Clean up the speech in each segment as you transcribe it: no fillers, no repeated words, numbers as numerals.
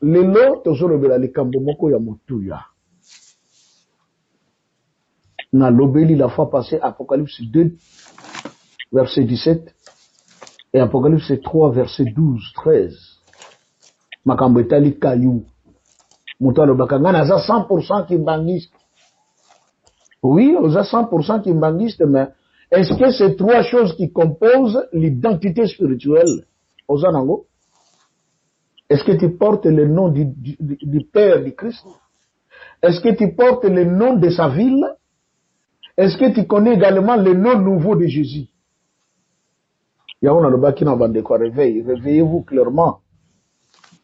lelo tozolobela likambo moko ya motuya. Na lobeli la fois passée, Apocalypse 2, verset 17, et Apocalypse 3, verset 12, 13. Makambo etali kayu. Moutalo bakanga naza 100% kimbangiste. Oui, on a 100% kimbangiste, mais est-ce que c'est trois choses qui composent l'identité spirituelle? Ozanango? Est-ce que tu portes le nom du Père du Christ? Est-ce que tu portes le nom de sa ville? Est-ce que tu connais également le nom nouveau de Jésus? Réveillez-vous clairement.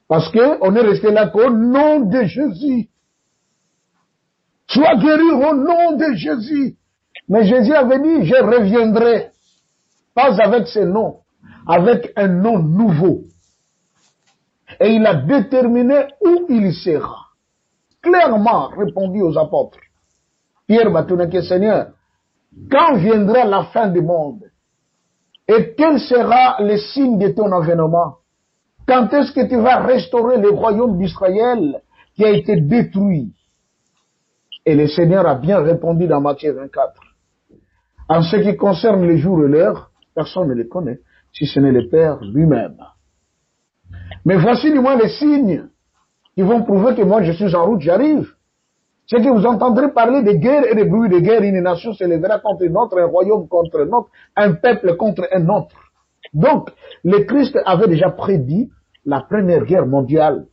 Parce qu'on est resté là qu'au nom de Jésus. Sois guéri au nom de Jésus. Mais Jésus avait dit, je reviendrai. Pas avec ce nom, avec un nom nouveau. Et il a déterminé où il sera. Clairement répondu aux apôtres. Pierre Batounake, Seigneur, quand viendra la fin du monde? Et quel sera le signe de ton avènement? Quand est-ce que tu vas restaurer le royaume d'Israël qui a été détruit? Et le Seigneur a bien répondu dans Matthieu 24. En ce qui concerne les jours et l'heure, personne ne les connaît, si ce n'est le Père lui-même. Mais voici du moins les signes qui vont prouver que moi je suis en route, j'arrive. C'est que vous entendrez parler de guerre et de bruit de guerre, une nation se lèvera contre une autre, un royaume contre un autre, un peuple contre un autre. Donc, le Christ avait déjà prédit la première guerre mondiale,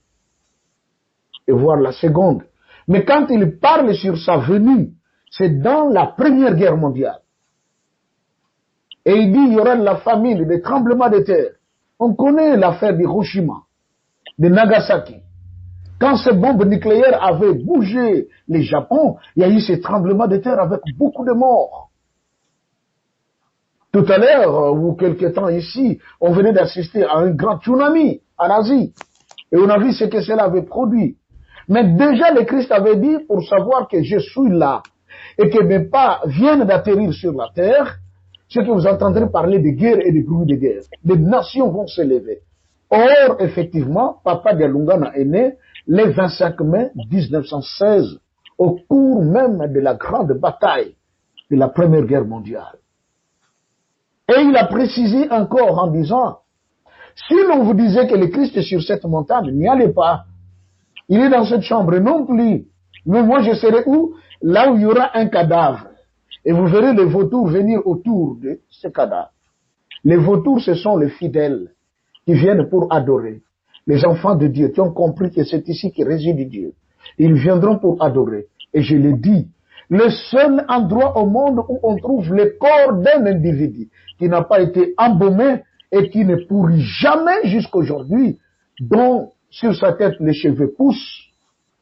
et voire la seconde. Mais quand il parle sur sa venue, c'est dans la première guerre mondiale. Et il dit, il y aura de la famine, des tremblements de terre. On connaît l'affaire d'Hiroshima, de Nagasaki. Quand ces bombes nucléaires avaient bougé le Japon, il y a eu ces tremblements de terre avec beaucoup de morts. Tout à l'heure, ou quelque temps ici, on venait d'assister à un grand tsunami en Asie. Et on a vu ce que cela avait produit. Mais déjà, le Christ avait dit, pour savoir que je suis là, et que mes pas viennent d'atterrir sur la terre, c'est que vous entendrez parler de guerre et de bruit de guerre. Les nations vont se lever. Or, effectivement, Papa Dialungana est né le 25 mai 1916, au cours même de la grande bataille de la Première Guerre mondiale. Et il a précisé encore en disant, si l'on vous disait que le Christ est sur cette montagne, n'y allez pas. Il est dans cette chambre non plus. Mais moi je serai où? Là où il y aura un cadavre. Et vous verrez les vautours venir autour de ce cadavre. Les vautours, ce sont les fidèles qui viennent pour adorer. Les enfants de Dieu qui ont compris que c'est ici que réside Dieu. Ils viendront pour adorer. Et je le dis, le seul endroit au monde où on trouve le corps d'un individu qui n'a pas été embaumé et qui ne pourrit jamais jusqu'aujourd'hui, dont sur sa tête les cheveux poussent,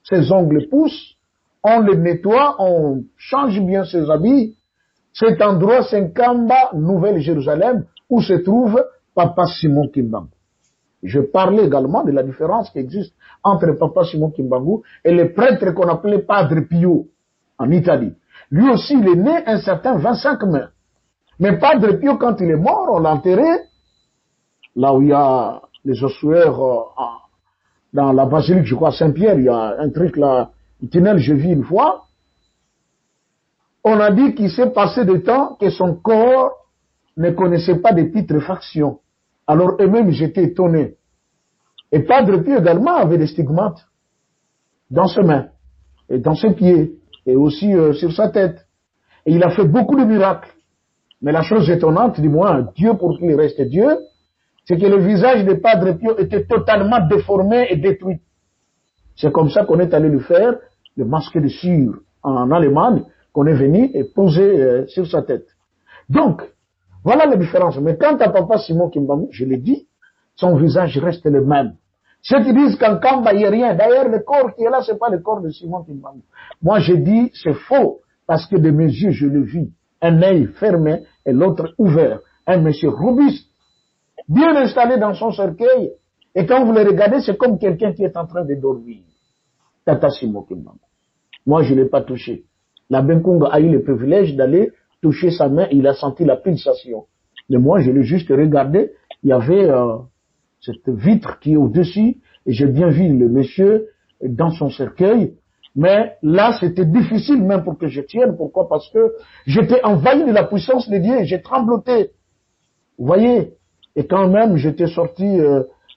ses ongles poussent, on le nettoie, on change bien ses habits. Cet endroit, c'est Nkamba, Nouvelle-Jérusalem, où se trouve Papa Simon Kimbangu. Je parlais également de la différence qui existe entre Papa Simon Kimbangu et le prêtre qu'on appelait Padre Pio en Italie. Lui aussi, il est né un certain 25 mai. Mais Padre Pio, quand il est mort, on l'a enterré là où il y a les ossuaires dans la basilique, je crois, Saint-Pierre, il y a un truc là, un tunnel, je vis une fois. On a dit qu'il s'est passé de temps que son corps ne connaissait pas de putréfaction. Alors eux-mêmes, j'étais étonné. Et Padre Pio également avait des stigmates dans ses mains, et dans ses pieds, et aussi sur sa tête. Et il a fait beaucoup de miracles. Mais la chose étonnante, du moins, Dieu pour qu'il reste Dieu, c'est que le visage de Padre Pio était totalement déformé et détruit. C'est comme ça qu'on est allé lui faire le masque de cire en Allemagne, qu'on est venu et posé sur sa tête. Donc, voilà la différence. Mais quant à Papa Simon Kimbangu, je l'ai dit, son visage reste le même. Ceux qui disent qu'en Kamba, il n'y a rien. D'ailleurs, le corps qui est là, ce n'est pas le corps de Simon Kimbangu. Moi, je dis, c'est faux, parce que de mes yeux, je le vis. Un œil fermé et l'autre ouvert. Un monsieur robuste, bien installé dans son cercueil. Et quand vous le regardez, c'est comme quelqu'un qui est en train de dormir. Tata Simon Kimbangu. Moi, je ne l'ai pas touché. La Benkunga a eu le privilège d'aller toucher sa main, il a senti la pulsation. Mais moi, je l'ai juste regardé, il y avait cette vitre qui est au-dessus, Et j'ai bien vu le monsieur dans son cercueil. Mais là, c'était difficile même pour que je tienne. Pourquoi? Parce que j'étais envahi de la puissance de Dieu. J'ai trembloté. Vous voyez? Et quand même, j'étais sorti,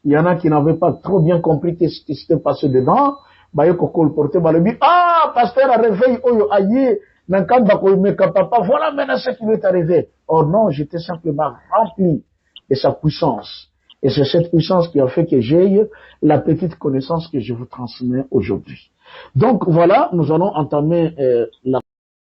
il y en a qui n'avaient pas trop bien compris ce qui s'était passé dedans. Bah, le porté, bah, le dit, ah, pasteur a réveillé, oyo, aïe, papa, voilà maintenant ce qui lui est arrivé. Or non, j'étais simplement rempli de sa puissance. Et c'est cette puissance qui a fait que j'aie la petite connaissance que je vous transmets aujourd'hui. Donc voilà, nous allons entamer la